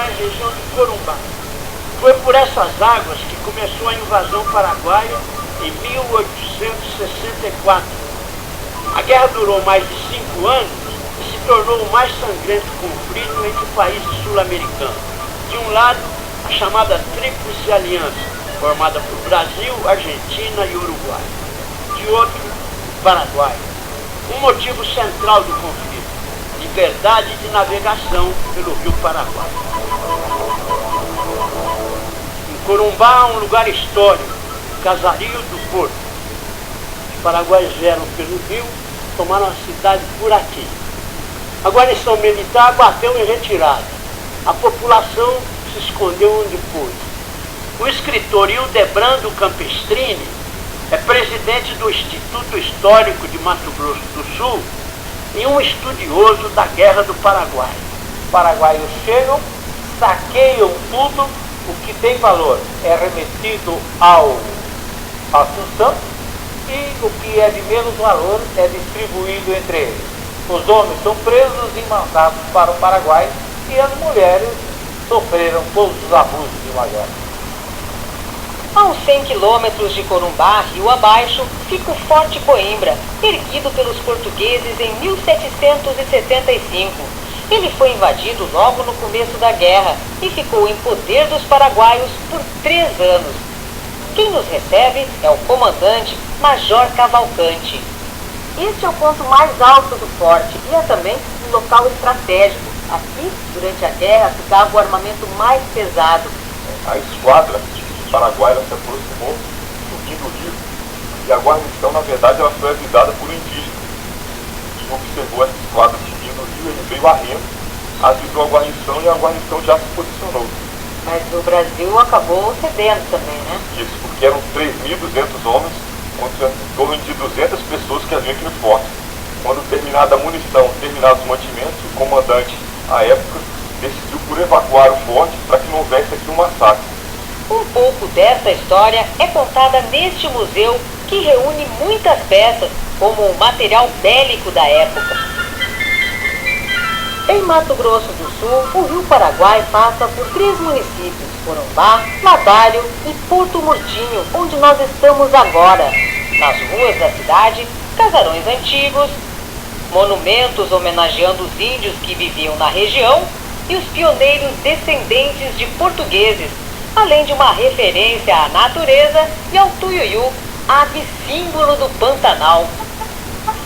região de Corumbá. Foi por essas águas que começou a invasão paraguaia em 1864. A guerra durou mais de 5 anos e se tornou o mais sangrento conflito entre países sul-americanos. De um lado, a chamada Tríplice Aliança, formada por Brasil, Argentina e Uruguai. De outro, o Paraguai. Um motivo central do conflito: liberdade de navegação pelo rio Paraguai. Em Corumbá, um lugar histórico, Casario do Porto. Os paraguaios vieram pelo rio, tomaram a cidade por aqui. A guarnição militar bateu em retirada. A população se escondeu onde pôde. O escritor Hildebrando Campestrini é presidente do Instituto Histórico de Mato Grosso do Sul e um estudioso da Guerra do Paraguai. Os paraguaios chegam, saqueiam tudo, o que tem valor é remetido ao Assunção e o que é de menos valor é distribuído entre eles. Os homens são presos e mandados para o Paraguai e as mulheres sofreram todos os abusos de uma guerra. A uns 100 quilômetros de Corumbá, rio abaixo, fica o Forte Coimbra, erguido pelos portugueses em 1775. Ele foi invadido logo no começo da guerra e ficou em poder dos paraguaios por 3 anos. Quem nos recebe é o comandante Major Cavalcante. Este é o ponto mais alto do forte e é também um local estratégico. Aqui, durante a guerra, ficava o armamento mais pesado. A esquadra paraguaia se aproximou subindo o rio e a guarnição, na verdade, ela foi avisada por um indígena que observou essa esquadra subindo o rio. Ele veio a remo, avisou a guarnição e a guarnição já se posicionou. Mas o Brasil acabou cedendo também, né? Isso, porque eram 3.200 homens contra em torno de 200 pessoas que haviam aqui no forte. Quando terminada a munição, terminados os mantimentos, o comandante, à época, decidiu por evacuar o forte para que não houvesse aqui um massacre. Um pouco dessa história é contada neste museu, que reúne muitas peças, como o material bélico da época. Em Mato Grosso do Sul, o rio Paraguai passa por 3 municípios: Corumbá, Ladário e Porto Murtinho, onde nós estamos agora. Nas ruas da cidade, casarões antigos, monumentos homenageando os índios que viviam na região e os pioneiros descendentes de portugueses, além de uma referência à natureza e ao tuiuiu, ave símbolo do Pantanal.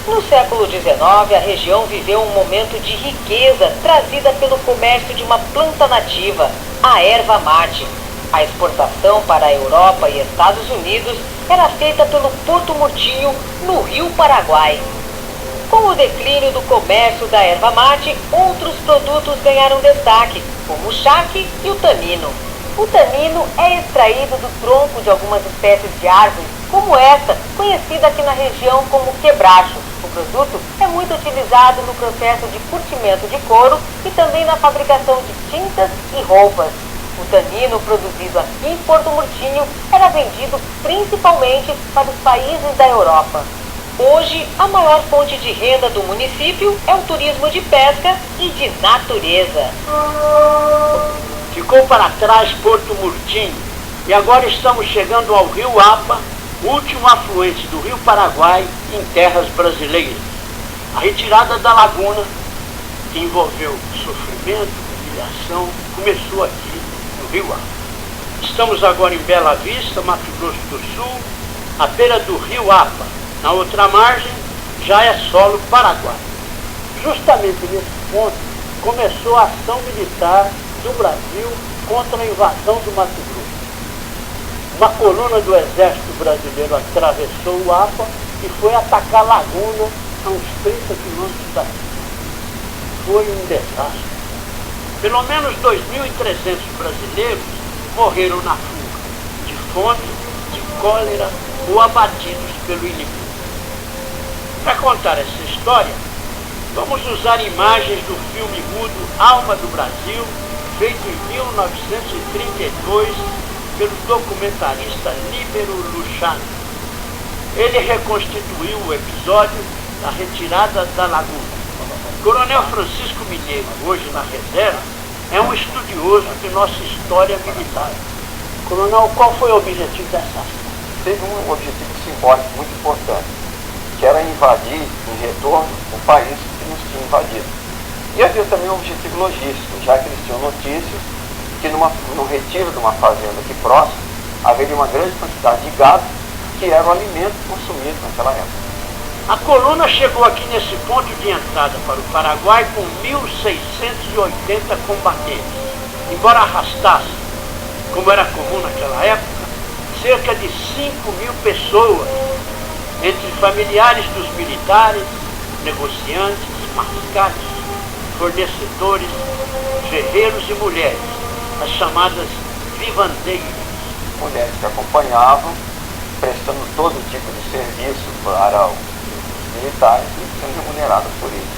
No século XIX, a região viveu um momento de riqueza trazida pelo comércio de uma planta nativa, a erva mate. A exportação para a Europa e Estados Unidos era feita pelo Porto Murtinho, no rio Paraguai. Com o declínio do comércio da erva mate, outros produtos ganharam destaque, como o chaque e o tanino. O tanino é extraído do tronco de algumas espécies de árvores, como essa, conhecida aqui na região como quebracho. O produto é muito utilizado no processo de curtimento de couro e também na fabricação de tintas e roupas. O tanino produzido aqui em Porto Murtinho era vendido principalmente para os países da Europa. Hoje, a maior fonte de renda do município é o turismo de pesca e de natureza. Ficou para trás Porto Murtinho e agora estamos chegando ao rio Apa, último afluente do rio Paraguai em terras brasileiras. A retirada da laguna, que envolveu sofrimento, humilhação, começou aqui no rio Apa. Estamos agora em Bela Vista, Mato Grosso do Sul, à beira do rio Apa. Na outra margem já é solo paraguaio. Justamente nesse ponto começou a ação militar do Brasil contra a invasão do Mato Grosso. Uma coluna do exército brasileiro atravessou o Apa e foi atacar a laguna a uns 30 quilômetros daqui. Foi um desastre. Pelo menos 2.300 brasileiros morreram na fuga, de fome, de cólera ou abatidos pelo inimigo. Para contar essa história, vamos usar imagens do filme mudo Alma do Brasil, feito em 1932 pelo documentarista Líbero Luciano. Ele reconstituiu o episódio da retirada da laguna. Coronel Francisco Mineiro, hoje na reserva, é um estudioso de nossa história militar. Coronel, qual foi o objetivo dessa ação? Teve um objetivo simbólico muito importante, que era invadir, em retorno, o país que nos tinha invadido. E havia também um objetivo logístico, já que eles tinham notícias que no retiro de uma fazenda aqui próximo, haveria uma grande quantidade de gado, que era o alimento consumido naquela época. A coluna chegou aqui nesse ponto de entrada para o Paraguai com 1.680 combatentes. Embora arrastasse, como era comum naquela época, cerca de 5.000 pessoas, entre familiares dos militares, negociantes, mascates, fornecedores, guerreiros e mulheres, as chamadas vivandeiras. Mulheres que acompanhavam, prestando todo tipo de serviço para os militares e sendo remuneradas por isso.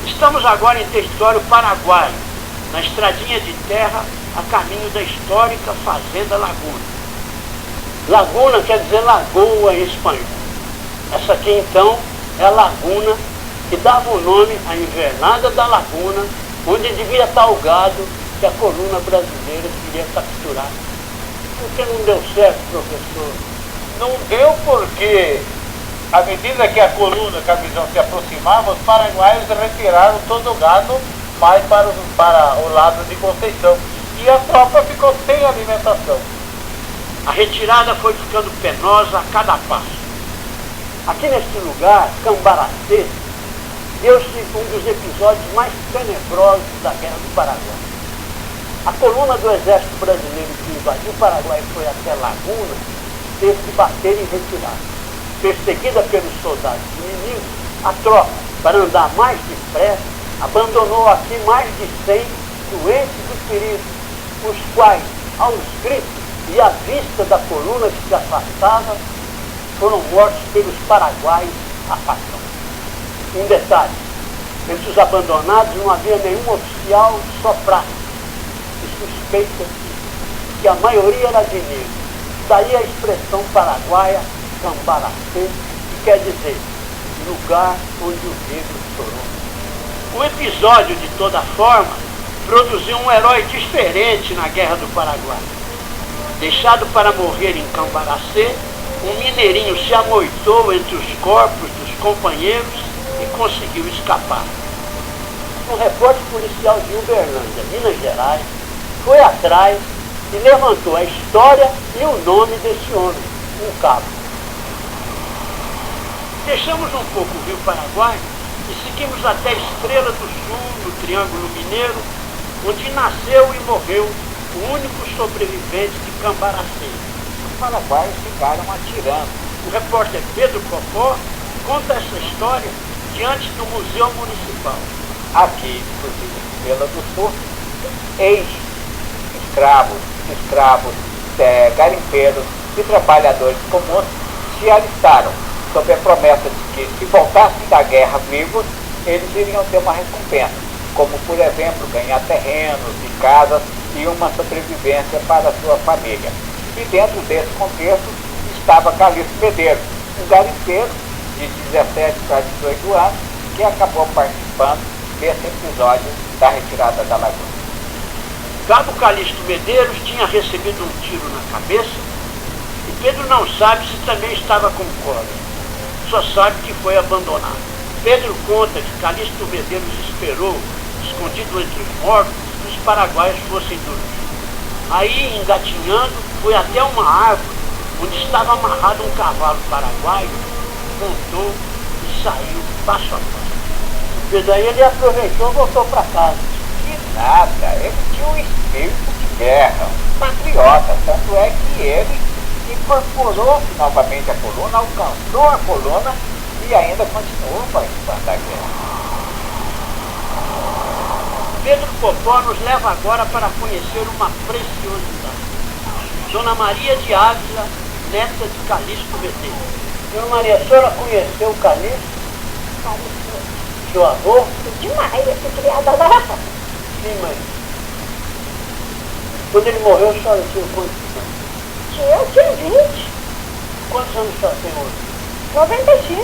Estamos agora em território paraguaio, na estradinha de terra a caminho da histórica Fazenda Laguna. Laguna quer dizer lagoa em espanhol. Essa aqui então é a laguna que dava o nome à invernada da laguna, onde devia estar o gado que a coluna brasileira queria capturar. Por que não deu certo, professor? Não deu porque, à medida que a coluna, que a visão se aproximava, os paraguaios retiraram todo o gado mais para o lado de Conceição. E a tropa ficou sem alimentação. A retirada foi ficando penosa a cada passo. Aqui neste lugar, Cambaracê, deu-se um dos episódios mais tenebrosos da Guerra do Paraguai. A coluna do Exército Brasileiro que invadiu o Paraguai e foi até Laguna, teve que bater e retirar. Perseguida pelos soldados inimigos, a tropa, para andar mais depressa, abandonou aqui mais de 100 doentes e feridos, os quais, aos gritos e à vista da coluna que se afastava, foram mortos pelos paraguaios a facão. Um detalhe, entre os abandonados não havia nenhum oficial, só prático, e suspeita que a maioria era de negro. Daí a expressão paraguaia, Cambaracê, que quer dizer lugar onde o negro chorou. O episódio, de toda forma, produziu um herói diferente na Guerra do Paraguai. Deixado para morrer em Cambaracê, um mineirinho se amoitou entre os corpos dos companheiros e conseguiu escapar. Um repórter policial de Uberlândia, Minas Gerais, foi atrás e levantou a história e o nome desse homem, um cabo. Deixamos um pouco o Rio Paraguai e seguimos até a Estrela do Sul, no Triângulo Mineiro, onde nasceu e morreu o único sobrevivente de Cambaracê. Os paraguaios ficaram atirando. O repórter Pedro Popó conta essa história diante do Museu Municipal. Aqui, inclusive, em Estrela do Sul, ex-escravos, garimpeiros e trabalhadores comuns se alistaram, sob a promessa de que, se voltassem da guerra vivos, eles iriam ter uma recompensa, como, por exemplo, ganhar terrenos e casas e uma sobrevivência para a sua família. E dentro desse contexto estava Calixto Medeiros, um garimpeiro de 17 para 18 anos, que acabou participando desse episódio da retirada da laguna. Cabo Calixto Medeiros tinha recebido um tiro na cabeça e Pedro não sabe se também estava com cólera. Só sabe que foi abandonado. Pedro conta que Calixto Medeiros esperou, escondido entre os mortos, que os paraguaios fossem dormir. Aí, engatinhando, foi até uma árvore onde estava amarrado um cavalo paraguaio, montou e saiu passo a passo. Pedro aí ele aproveitou e voltou para casa. Que nada, ele tinha um espírito de guerra, um patriota, tanto é que ele incorporou novamente a coluna, alcançou a coluna e ainda continuou participando da guerra. Pedro Popó nos leva agora para conhecer uma preciosidade. Dona Maria de Ávila, neta de Calixto Medeiros. Dona Maria, a senhora conheceu o Calixto? Seu avô? Demais, eu fui criada lá. Sim, mãe. Quando ele morreu, a senhora tinha quantos anos? Eu tinha 20. Quantos anos a senhora tem hoje? 95.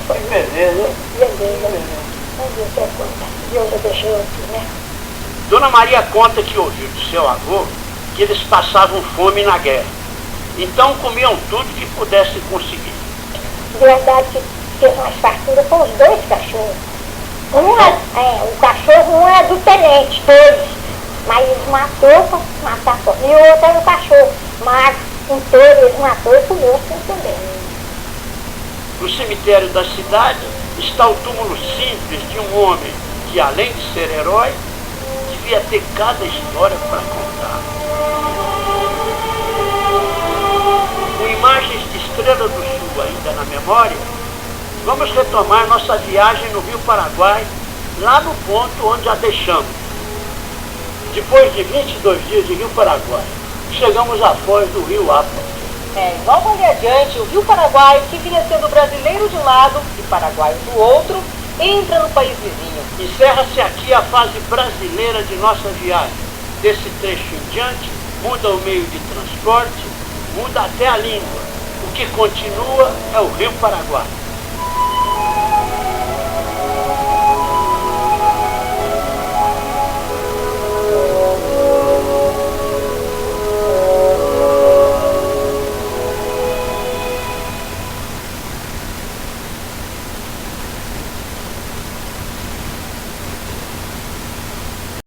Que beleza, hein? Beleza. Vamos ver se é quanto. Deus deixou aqui, né? Dona Maria conta que ouviu de seu avô que eles passavam fome na guerra. Então comiam tudo que pudessem conseguir. Verdade que fez umas farturas com os dois cachorros. O cachorro é do tenente, todos. Mas eles matou para matar só. E o outro era o cachorro. Mas inteiro eles matou e comeu assim também. No cemitério da cidade está o túmulo simples de um homem que, além de ser herói, devia ter cada história para contar. Com imagens de Estrela do Sul ainda na memória, vamos retomar nossa viagem no Rio Paraguai, lá no ponto onde a deixamos. Depois de 22 dias de Rio Paraguai, chegamos à foz do Rio Apa. Logo ali adiante, o Rio Paraguai, que vinha sendo brasileiro de um lado e paraguaio do outro, entra no país vizinho. Encerra-se aqui a fase brasileira de nossa viagem. Desse trecho em diante, muda o meio de transporte, muda até a língua. O que continua é o Rio Paraguai.